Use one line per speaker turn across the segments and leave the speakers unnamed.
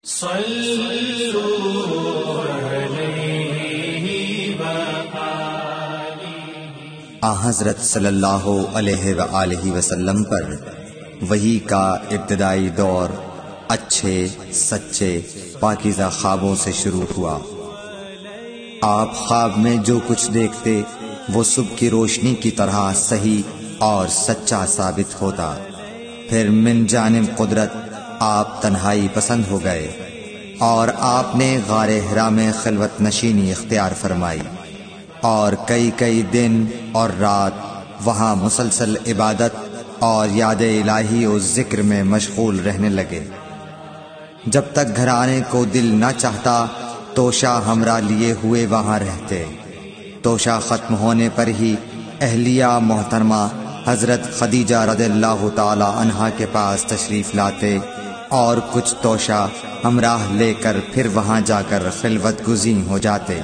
حضرت صلی اللہ علیہ وآلہ وسلم پر وحی کا ابتدائی دور اچھے سچے پاکیزہ خوابوں سے شروع ہوا۔ آپ خواب میں جو کچھ دیکھتے وہ صبح کی روشنی کی طرح صحیح اور سچا ثابت ہوتا۔ پھر من جانب قدرت آپ تنہائی پسند ہو گئے اور آپ نے غار حرا میں خلوت نشینی اختیار فرمائی اور کئی دن اور رات وہاں مسلسل عبادت اور یاد الہی و ذکر میں مشغول رہنے لگے۔ جب تک گھر آنے کو دل نہ چاہتا توشہ ہمراہ لیے ہوئے وہاں رہتے۔ توشہ ختم ہونے پر ہی اہلیہ محترمہ حضرت خدیجہ رضی اللہ تعالی عنہا کے پاس تشریف لاتے اور کچھ توشہ ہمراہ لے کر پھر وہاں جا کر خلوت گزین ہو جاتے۔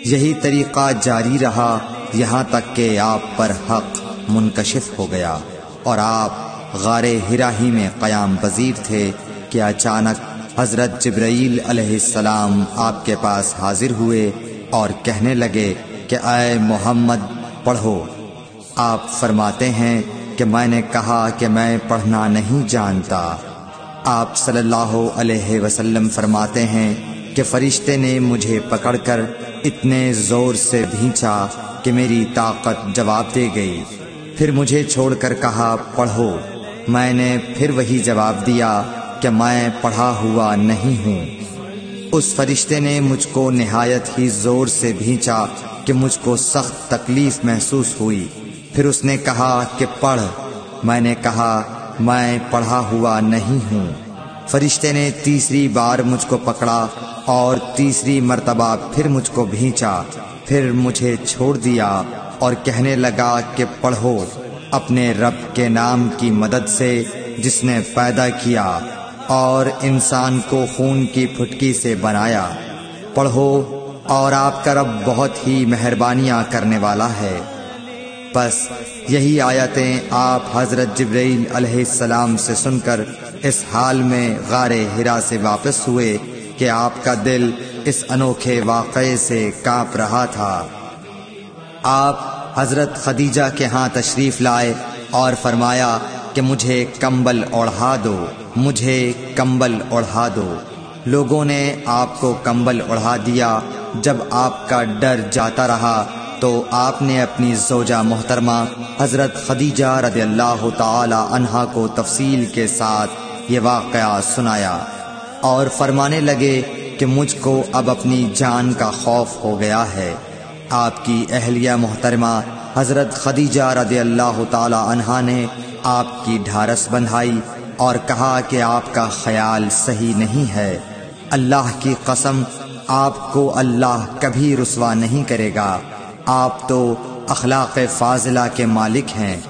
یہی طریقہ جاری رہا یہاں تک کہ آپ پر حق منکشف ہو گیا اور آپ غار حرا ہی میں قیام پذیر تھے کہ اچانک حضرت جبرائیل علیہ السلام آپ کے پاس حاضر ہوئے اور کہنے لگے کہ اے محمد پڑھو۔ آپ فرماتے ہیں کہ میں نے کہا کہ میں پڑھنا نہیں جانتا۔ آپ صلی اللہ علیہ وسلم فرماتے ہیں کہ فرشتے نے مجھے پکڑ کر اتنے زور سے بھینچا کہ میری طاقت جواب دے گئی۔ پھر مجھے چھوڑ کر کہا پڑھو۔ میں نے پھر وہی جواب دیا کہ میں پڑھا ہوا نہیں ہوں۔ اس فرشتے نے مجھ کو نہایت ہی زور سے بھینچا کہ مجھ کو سخت تکلیف محسوس ہوئی۔ پھر اس نے کہا کہ پڑھ۔ میں نے کہا میں پڑھا ہوا نہیں ہوں۔ فرشتے نے تیسری بار مجھ کو پکڑا اور تیسری مرتبہ پھر مجھ کو بھینچا۔ پھر مجھے چھوڑ دیا اور کہنے لگا کہ پڑھو اپنے رب کے نام کی مدد سے جس نے پیدا کیا اور انسان کو خون کی پھٹکی سے بنایا۔ پڑھو اور آپ کا رب بہت ہی مہربانیاں کرنے والا ہے۔ بس یہی آیتیں آپ حضرت جبرائیل علیہ السلام سے سن کر اس حال میں غار حرا سے واپس ہوئے کہ آپ کا دل اس انوکھے واقعے سے کانپ رہا تھا۔ آپ حضرت خدیجہ کے ہاں تشریف لائے اور فرمایا کہ مجھے کمبل اوڑھا دو، مجھے کمبل اوڑھا دو۔ لوگوں نے آپ کو کمبل اوڑھا دیا۔ جب آپ کا ڈر جاتا رہا تو آپ نے اپنی زوجہ محترمہ حضرت خدیجہ رضی اللہ تعالی عنہا کو تفصیل کے ساتھ یہ واقعہ سنایا اور فرمانے لگے کہ مجھ کو اب اپنی جان کا خوف ہو گیا ہے۔ آپ کی اہلیہ محترمہ حضرت خدیجہ رضی اللہ تعالی عنہا نے آپ کی ڈھارس بندھائی اور کہا کہ آپ کا خیال صحیح نہیں ہے۔ اللہ کی قسم آپ کو اللہ کبھی رسوا نہیں کرے گا۔ آپ تو اخلاق فاضلہ کے مالک ہیں۔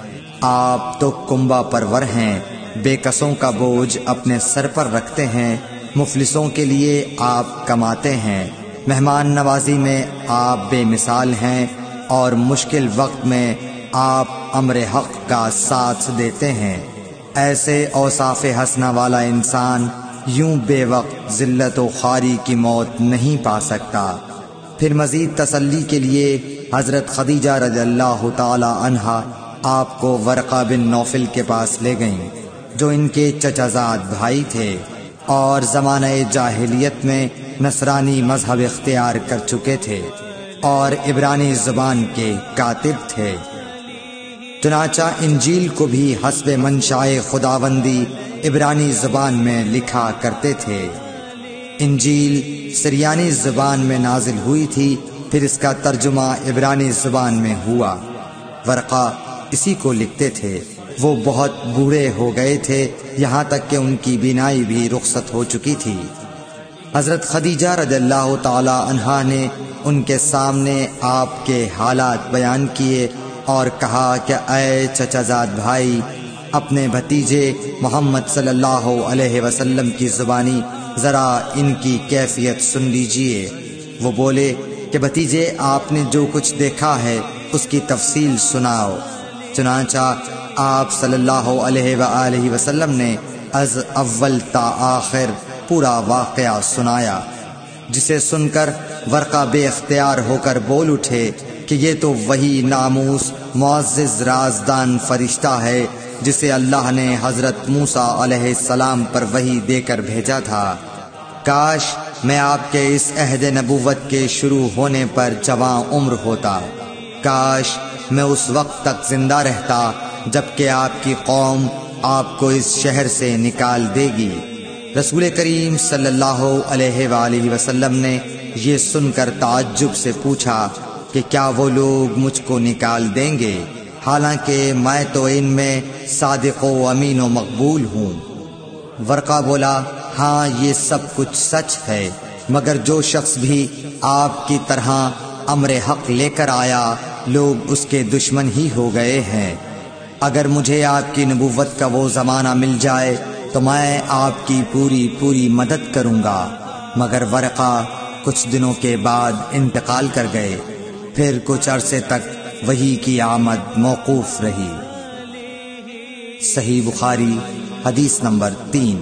آپ تو کنبہ پرور ہیں، بے کسوں کا بوجھ اپنے سر پر رکھتے ہیں، مفلسوں کے لیے آپ کماتے ہیں، مہمان نوازی میں آپ بے مثال ہیں اور مشکل وقت میں آپ امر حق کا ساتھ دیتے ہیں۔ ایسے اوصاف حسنہ والا انسان یوں بے وقت ذلت و خواری کی موت نہیں پا سکتا۔ پھر مزید تسلی کے لیے حضرت خدیجہ رضی اللہ تعالی عنہا آپ کو ورقہ بن نوفل کے پاس لے گئیں جو ان کے چچا زاد بھائی تھے اور زمانہ جاہلیت میں نصرانی مذہب اختیار کر چکے تھے اور عبرانی زبان کے کاتب تھے۔ چنانچہ انجیل کو بھی حسب منشائے خداوندی عبرانی زبان میں لکھا کرتے تھے۔ انجیل سریانی زبان میں نازل ہوئی تھی، پھر اس کا ترجمہ عبرانی زبان میں ہوا۔ ورقہ اسی کو لکھتے تھے۔ وہ بہت بوڑھے ہو گئے تھے، یہاں تک کہ ان کی بینائی بھی رخصت ہو چکی تھی۔ حضرت خدیجہ رضی اللہ تعالی عنہا نے ان کے سامنے آپ کے حالات بیان کیے اور کہا کہ اے چچا زاد بھائی، اپنے بھتیجے محمد صلی اللہ علیہ وسلم کی زبانی ذرا ان کی کیفیت سن لیجئے۔ وہ بولے کہ بھتیجے آپ نے جو کچھ دیکھا ہے اس کی تفصیل سناؤ۔ چنانچہ آپ صلی اللہ علیہ وآلہ وسلم نے از اول تا آخر پورا واقعہ سنایا، جسے سن کر ورقہ بے اختیار ہو کر بول اٹھے کہ یہ تو وہی ناموس معزز رازدان فرشتہ ہے جسے اللہ نے حضرت موسیٰ علیہ السلام پر وحی دے کر بھیجا تھا۔ کاش میں آپ کے اس عہد نبوت کے شروع ہونے پر جواں عمر ہوتا، کاش میں اس وقت تک زندہ رہتا جبکہ آپ کی قوم آپ کو اس شہر سے نکال دے گی۔ رسول کریم صلی اللہ علیہ وآلہ وسلم نے یہ سن کر تعجب سے پوچھا کہ کیا وہ لوگ مجھ کو نکال دیں گے، حالانکہ میں تو ان میں صادق و امین و مقبول ہوں۔ ورقہ بولا، ہاں یہ سب کچھ سچ ہے، مگر جو شخص بھی آپ کی طرح امر حق لے کر آیا لوگ اس کے دشمن ہی ہو گئے ہیں۔ اگر مجھے آپ کی نبوت کا وہ زمانہ مل جائے تو میں آپ کی پوری مدد کروں گا، مگر ورقہ کچھ دنوں کے بعد انتقال کر گئے، پھر کچھ عرصے تک وحی کی آمد موقوف رہی۔ صحیح بخاری حدیث نمبر 3۔